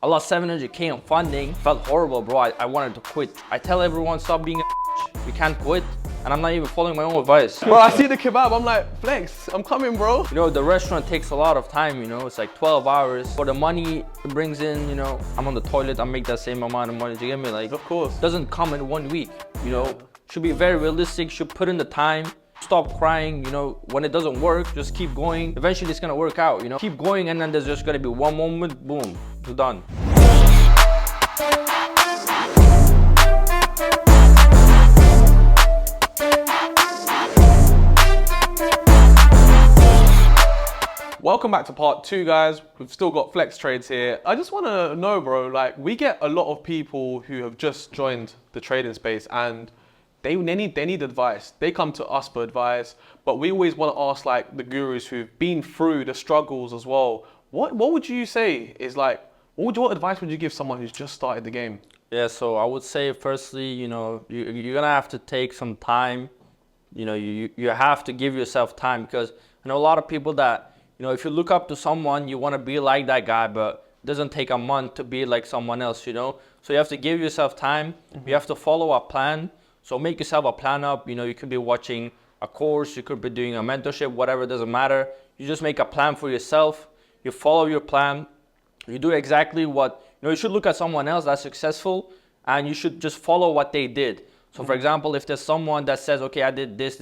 I lost 700K on funding. Felt horrible, bro. I wanted to quit. I tell everyone, stop being a bitch. You can't quit. And I'm not even following my own advice. Bro, I see the kebab, I'm like, flex, I'm coming, bro. You know, the restaurant takes a lot of time, you know, it's like 12 hours. For the money it brings in, you know, I'm on the toilet, I make that same amount of money. Do you get me? Like, of course. It doesn't come in 1 week, you know. Should be very realistic, should put in the time. Stop crying, you know, when it doesn't work, just keep going. Eventually it's gonna work out, you know. Keep going and then there's just gonna be one moment, boom, it's done. Welcome back to part 2, guys. We've still got flex trades here. I just want to know, bro, like, we get a lot of people who have just joined the trading space and they need advice. They come to us for advice, but we always want to ask like the gurus who've been through the struggles as well. What would you say is like, what advice would you give someone who's just started the game? Yeah, so I would say firstly, you know, you're gonna have to take some time. You know, you have to give yourself time, because I know a lot of people that, you know, if you look up to someone, you want to be like that guy, but it doesn't take a month to be like someone else, you know? So you have to give yourself time. You have to follow a plan. So make yourself a plan up. You know, you could be watching a course, you could be doing a mentorship, whatever, doesn't matter. You just make a plan for yourself. You follow your plan. You do exactly what, you know, you should look at someone else that's successful and you should just follow what they did. So for example, if there's someone that says, okay, I did this,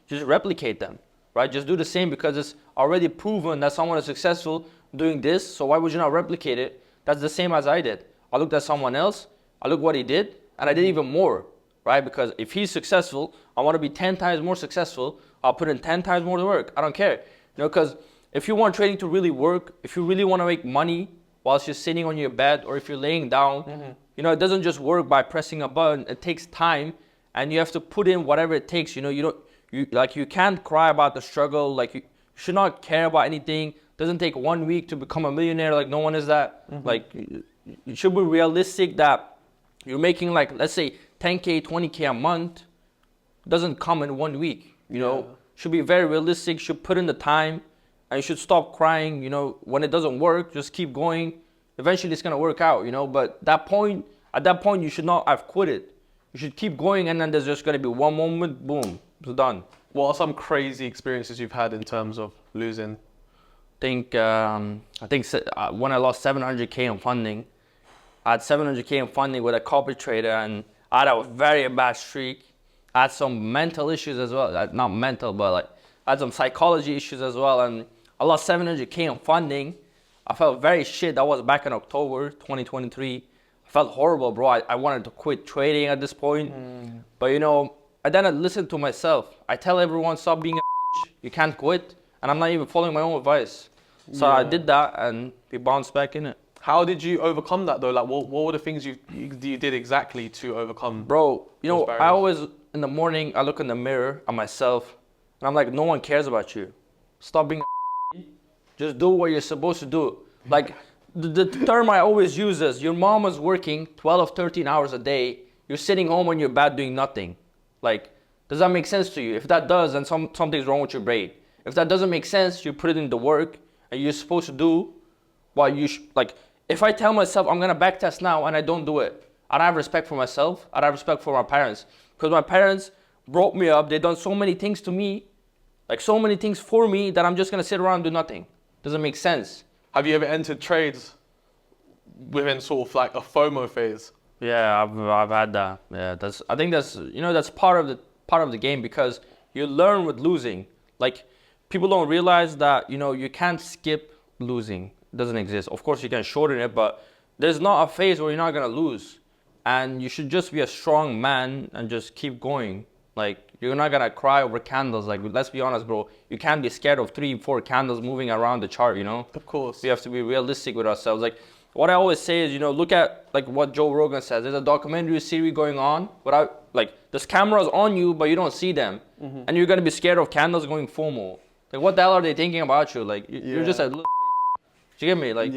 just replicate them, right? Just do the same, because it's already proven that someone is successful doing this. So why would you not replicate it? That's the same as I did. I looked at someone else, I looked what he did, and I did even more, right? Because if he's successful, I want to be 10 times more successful. I'll put in 10 times more work. I don't care, you know, because if you want trading to really work, if you really want to make money whilst you're sitting on your bed, or if you're laying down, you know, it doesn't just work by pressing a button. It takes time, and you have to put in whatever it takes. You know, you can't cry about the struggle. Like, you should not care about anything. It doesn't take 1 week to become a millionaire. Like, no one is that. Like, you should be realistic that you're making, like, let's say 10K, 20K a month. It doesn't come in 1 week, you know. Should be very realistic, should put in the time, and you should stop crying, you know, when it doesn't work, just keep going. Eventually it's gonna work out, you know, but at that point, you should not have quit it. You should keep going, and then there's just gonna be one moment, boom, it's done. What are some crazy experiences you've had in terms of losing? I think when I lost 700K on funding, I had 700K in funding with a copy trader, and I had a very bad streak. I had some mental issues as well. Not mental, but like I had some psychology issues as well. And I lost 700K on funding. I felt very shit. That was back in October 2023. I felt horrible, bro. I wanted to quit trading at this point. But you know, I then listened to myself. I tell everyone, stop being a bitch. You can't quit. And I'm not even following my own advice. So I did that, and we bounced back in it. How did you overcome that though? Like, what were the things you did exactly to overcome? Bro, you know, I always, in the morning, I look in the mirror at myself, and I'm like, no one cares about you. Stop being a just do what you're supposed to do. Like, the term I always use is, your mom is working 12, 13 hours a day. You're sitting home on your bed doing nothing. Like, does that make sense to you? If that does, then something's wrong with your brain. If that doesn't make sense, you put it in the work, and you're supposed to do what you like. If I tell myself I'm gonna backtest now and I don't do it, I don't have respect for myself. I don't have respect for my parents, because my parents brought me up. They've done so many things to me, like so many things for me, that I'm just gonna sit around and do nothing. Doesn't make sense. Have you ever entered trades within sort of like a FOMO phase? Yeah, I've had that. Yeah, I think that's, you know, that's part of the game, because you learn with losing. Like, people don't realize that, you know, you can't skip losing. It doesn't exist. Of course you can shorten it, but there's not a phase where you're not gonna lose. And you should just be a strong man and just keep going. Like, you're not gonna cry over candles. Like, let's be honest, bro. You can't be scared of 3, 4 candles moving around the chart, you know? Of course. We have to be realistic with ourselves. Like, what I always say is, you know, look at like what Joe Rogan says. There's a documentary series going on, but there's cameras on you, but you don't see them. And you're gonna be scared of candles going FOMO. Like, what the hell are they thinking about you? Like, you're just a little bitch. Do you get me? Like,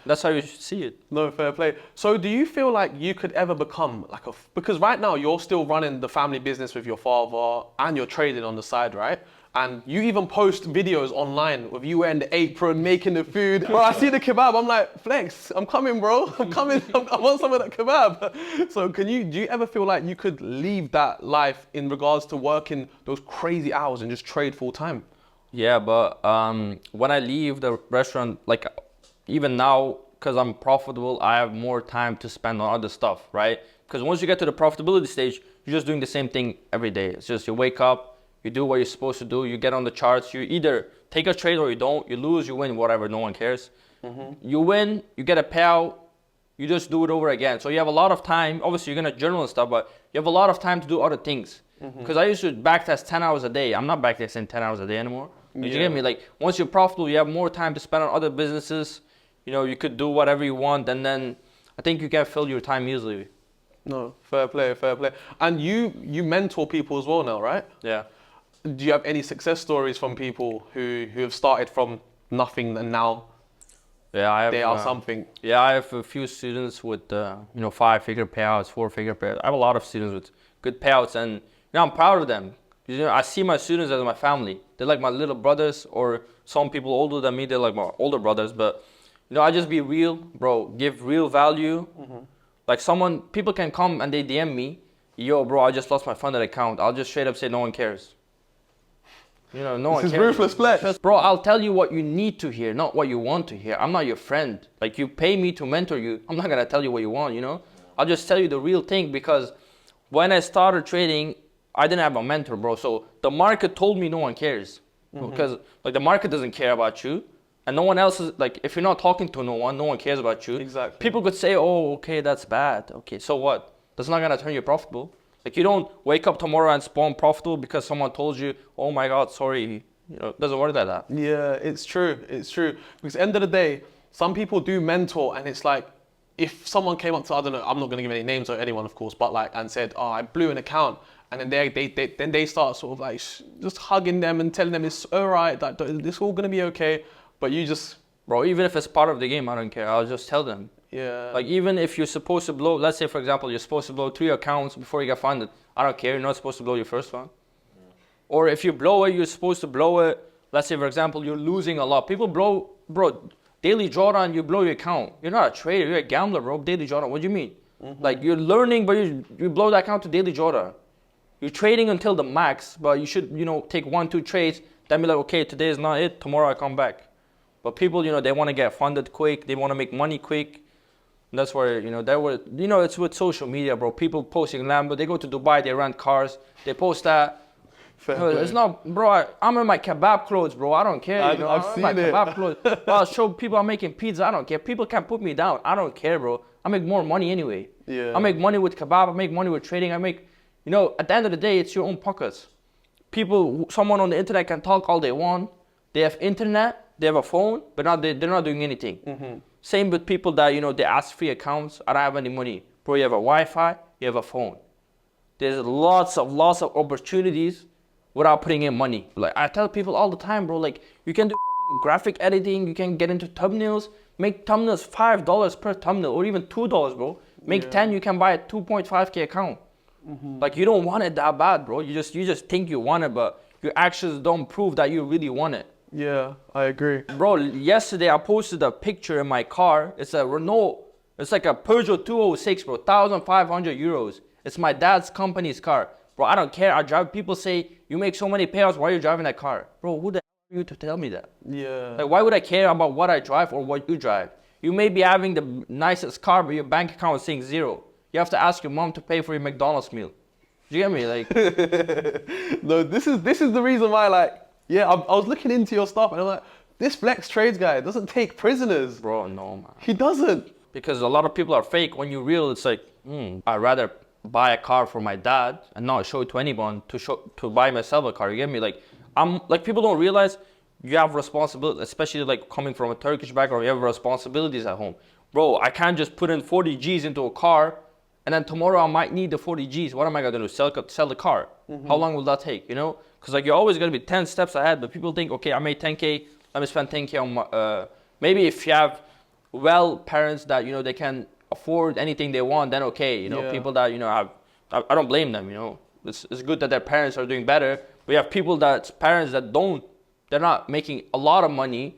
that's how you see it. No, fair play. So do you feel like you could ever become like because right now you're still running the family business with your father and you're trading on the side, right? And you even post videos online with you wearing the apron, making the food. Bro, I see the kebab, I'm like, Flex, I'm coming, bro. I'm coming, I want some of that kebab. So do you ever feel like you could leave that life in regards to working those crazy hours and just trade full time? Yeah, but when I leave the restaurant, like even now, because I'm profitable, I have more time to spend on other stuff, right? Because once you get to the profitability stage, you're just doing the same thing every day. It's just you wake up, you do what you're supposed to do, you get on the charts, you either take a trade or you don't, you lose, you win, whatever, no one cares. You win, you get a payout, you just do it over again. So you have a lot of time, obviously you're gonna journal and stuff, but you have a lot of time to do other things. Because I used to backtest 10 hours a day. I'm not backtesting 10 hours a day anymore. You get me? Like once you're profitable, you have more time to spend on other businesses. You know, you could do whatever you want, and then I think you can fill your time easily. No, fair play, fair play. And you mentor people as well now, right? Yeah. Do you have any success stories from people who have started from nothing and now they are something? Yeah, I have a few students with 5-figure payouts, 4-figure payouts. I have a lot of students with good payouts, and I'm proud of them. I see my students as my family. They're like my little brothers, or some people older than me, they're like my older brothers. But I just be real, bro. Give real value. Like people can come and they DM me, yo, bro, I just lost my funded account. I'll just straight up say no one cares. No one cares. This is ruthless flex. Bro, I'll tell you what you need to hear, not what you want to hear. I'm not your friend. Like, you pay me to mentor you. I'm not going to tell you what you want, I'll just tell you the real thing, because when I started trading, I didn't have a mentor, bro. So the market told me no one cares. Because, the market doesn't care about you. And no one else is, if you're not talking to no one cares about you. Exactly. People could say, oh, okay, that's bad. Okay, so what? That's not going to turn you profitable. You don't wake up tomorrow and spawn profitable because someone told you, oh my God, sorry. It doesn't work like that. Yeah, it's true. It's true. Because at the end of the day, some people do mentor, and it's like, if someone came up to, I don't know, I'm not going to give any names or anyone, of course, but and said, oh, I blew an account. And then they start sort of just hugging them and telling them it's all right, that it's all going to be okay. But you just... Bro, even if it's part of the game, I don't care. I'll just tell them. Yeah. Even if you're supposed to blow, let's say, for example, you're supposed to blow 3 accounts before you get funded. I don't care. You're not supposed to blow your first one. Or if you blow it, you're supposed to blow it. Let's say, for example, you're losing a lot. People blow, bro, daily drawdown, you blow your account. You're not a trader. You're a gambler, bro. Daily drawdown. What do you mean? You're learning, but you blow that account to daily drawdown. You're trading until the max, but you should, take 1-2 trades. Then be like, okay, today is not it. Tomorrow I come back. But people, they want to get funded quick. They want to make money quick. And that's where, it's with social media, bro. People posting Lambo. They go to Dubai, they rent cars. They post that. It's not, bro, I'm in my kebab clothes, bro. I don't care. I've seen my it. Kebab clothes. I'll show people I'm making pizza. I don't care. People can't put me down. I don't care, bro. I make more money anyway. Yeah. I make money with kebab. I make money with trading. I make, at the end of the day, it's your own pockets. Someone on the internet can talk all they want. They have internet. They have a phone, but they're not doing anything. Same with people that, they ask free accounts. I don't have any money. Bro, you have a Wi-Fi, you have a phone. There's lots of opportunities without putting in money. I tell people all the time, bro, you can do graphic editing, you can get into thumbnails, make thumbnails $5 per thumbnail, or even $2, bro. Make 10, you can buy a 2.5K account. You don't want it that bad, bro. You just think you want it, but your actions don't prove that you really want it. Yeah, I agree. Bro, yesterday I posted a picture in my car. It's a Renault. It's like a Peugeot 206, bro. 1,500 euros. It's my dad's company's car. Bro, I don't care. I drive. People say, you make so many payouts. Why are you driving that car? Bro, who the hell are you to tell me that? Yeah. Why would I care about what I drive or what you drive? You may be having the nicest car, but your bank account is saying 0. You have to ask your mom to pay for your McDonald's meal. Do you get me? No, this is the reason why, yeah, I was looking into your stuff and I'm like, this Flex Trades guy doesn't take prisoners. Bro, no, man. He doesn't. Because a lot of people are fake. When you're real, it's I'd rather buy a car for my dad and not show it to anyone to buy myself a car. You get me? People don't realize you have responsibility, especially coming from a Turkish background, you have responsibilities at home. Bro, I can't just put in 40 G's into a car and then tomorrow I might need the 40 G's. What am I going to do? Sell the car? How long will that take? Because you're always going to be 10 steps ahead, but people think, okay, I made 10K, let me spend 10K on my, maybe if you have parents that, they can afford anything they want, then okay, Yeah. people that, have, I don't blame them, it's good that their parents are doing better, But you have people parents that they're not making a lot of money.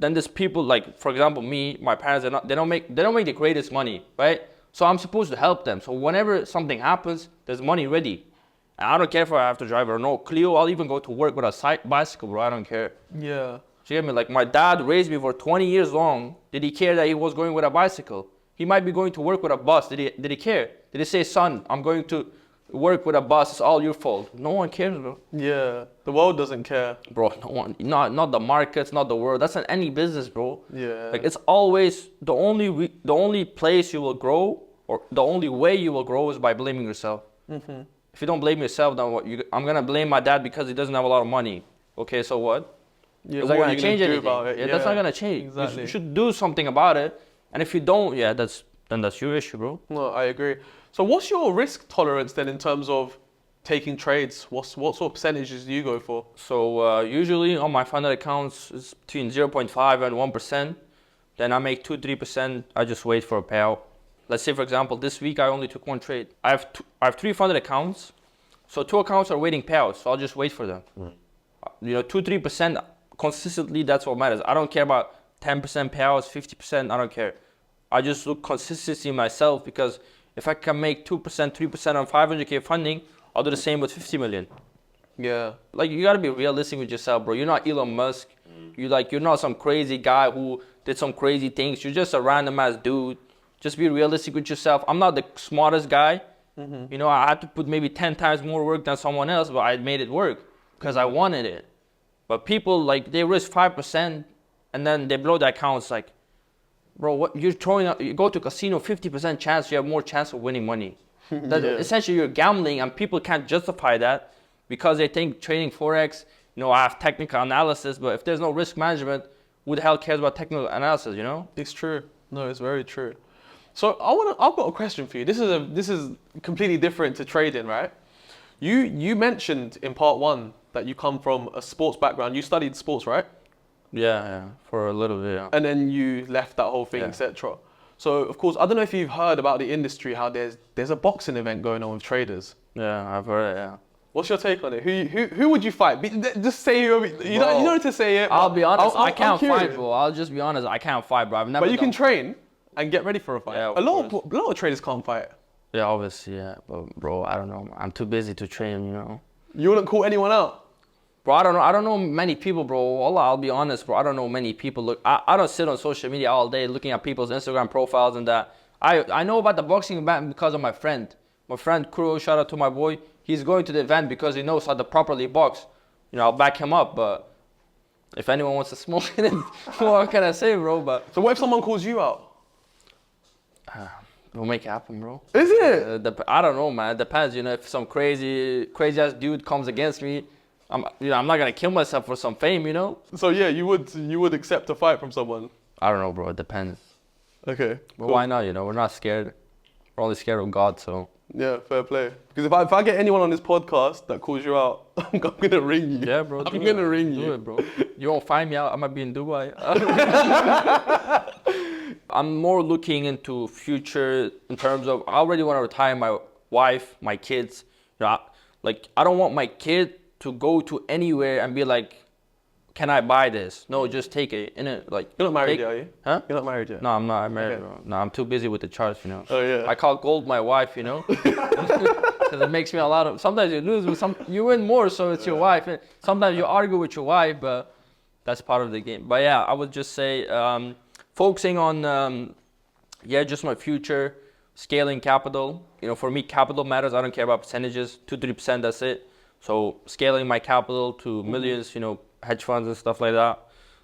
Then there's people like, for example, me, my parents, they don't make the greatest money, right? So I'm supposed to help them. So whenever something happens, there's money ready. And I don't care if I have to drive or no Clio. I'll even go to work with a bicycle, bro. I don't care. Yeah. So you get me? Like my dad raised me for 20 years long. Did he care that he was going with a bicycle? He might be going to work with a bus. Did he care? Did he say, son, I'm going to work with a bus, it's all your fault? No one cares, bro. Yeah, the world doesn't care. Bro, no one, not the markets, not the world. That's in any business, bro. Yeah. Like it's always the only place you will grow, or the only way you will grow, is by blaming yourself. If you don't blame yourself, then I'm gonna blame my dad because he doesn't have a lot of money. Okay, so what? Yeah, is that what gonna change anything? About it? Yeah, that's not gonna change. Exactly. You should do something about it. And if you don't, then that's your issue, bro. No, I agree. So what's your risk tolerance then in terms of taking trades? What sort of percentages do you go for? So usually on my funded accounts, it's between 0.5 and 1%. Then I make 2-3%. I just wait for a payout. Let's say, for example, this week I only took one trade. I have 3 funded accounts. So 2 accounts are waiting payouts. So I'll just wait for them. 2-3% consistently, that's what matters. I don't care about 10% payouts, 50%, I don't care. I just look consistency myself, because if I can make 2%, 3% on 500K funding, I'll do the same with 50 million. Yeah. Like, you gotta be realistic with yourself, bro. You're not Elon Musk. You're not some crazy guy who did some crazy things. You're just a random ass dude. Just be realistic with yourself. I'm not the smartest guy. I had to put maybe 10 times more work than someone else, but I made it work because I wanted it. But people, like, they risk 5% and then they blow their accounts. Like, bro, what you're throwing out? You go to casino, 50% chance, you have more chance of winning money. Essentially, you're gambling, and people can't justify that because they think trading forex. I have technical analysis, but if there's no risk management, who the hell cares about technical analysis? It's true. No, it's very true. So I've got a question for you. This is completely different to trading, right? You mentioned in part 1 that you come from a sports background. You studied sports, right? Yeah, for a little bit, yeah. And then you left that whole thing, etc. So, of course, I don't know if you've heard about the industry, how there's a boxing event going on with traders. Yeah, I've heard it, yeah. What's your take on it? Who would you fight? Just say who. You don't need to say it. I'll be honest, I can't fight, bro. I'll just be honest, I can't fight, bro. I've never. But you can train and get ready for a fight. Yeah, a lot of traders can't fight. Yeah, obviously, yeah. But bro, I don't know. I'm too busy to train, You wouldn't call anyone out? Bro, I don't know many people, bro. I'll be honest, bro. I don't know many people. Look, I don't sit on social media all day looking at people's Instagram profiles and that. I know about the boxing event because of my friend. My friend Kuro, shout out to my boy. He's going to the event because he knows how to properly box. I'll back him up. But if anyone wants to smoke it, what can I say, bro? But so what if someone calls you out? We'll make it happen, bro. Is it? I don't know, man. It depends. If some crazy ass dude comes against me, I'm not gonna kill myself for some fame, So yeah, you would accept a fight from someone. I don't know, bro. It depends. Okay. But cool. Why not? We're not scared. We're only scared of God, so. Yeah, fair play. Because if I get anyone on this podcast that calls you out, I'm gonna ring you. Yeah, bro. I'm gonna ring you. Do it, bro. You won't find me out. I might be in Dubai. I'm more looking into future in terms of I already want to retire my wife, my kids. I don't want my kid to go to anywhere and be like, can I buy this? No, just take it. You're not married yet, are you? Huh? You're not married yet? No, I'm not. I'm married. Okay. No, I'm too busy with the charts, Oh yeah. I call gold my wife, because it makes me sometimes you lose with you win more, so it's your wife. And sometimes you argue with your wife, but that's part of the game. But yeah, I would just say focusing on just my future, scaling capital. For me, capital matters. I don't care about percentages. 2-3%, that's it. So scaling my capital to millions, hedge funds and stuff like that.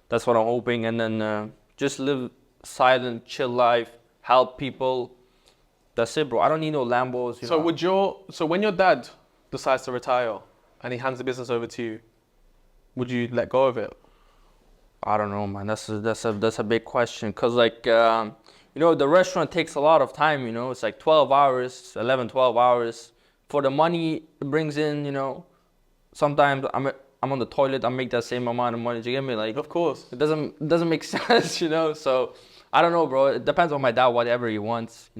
That's what I'm hoping. And then just live silent, chill life, help people. That's it, bro. I don't need no Lambos. So when your dad decides to retire and he hands the business over to you, would you let go of it? I don't know, man. That's a big question. Cause the restaurant takes a lot of time. It's like 12 hours, 11, 12 hours. For the money it brings in, sometimes I'm on the toilet, I make that same amount of money. Do you get me? Of course. It doesn't make sense, So I don't know, bro. It depends on my dad, whatever he wants.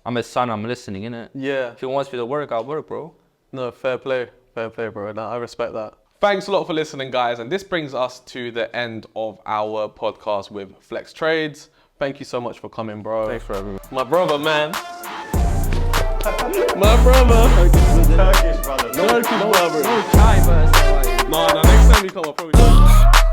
I'm his son, I'm listening, innit? Yeah. If he wants me to work, I'll work, bro. No, fair play. Fair play, bro. Nah, I respect that. Thanks a lot for listening, guys. And this brings us to the end of our podcast with Flex Trades. Thank you so much for coming, bro. Thanks for having me. My brother, man. My brother. Turkish brother. Turkish brother. No chai, but Nah, next time you come, I'll probably...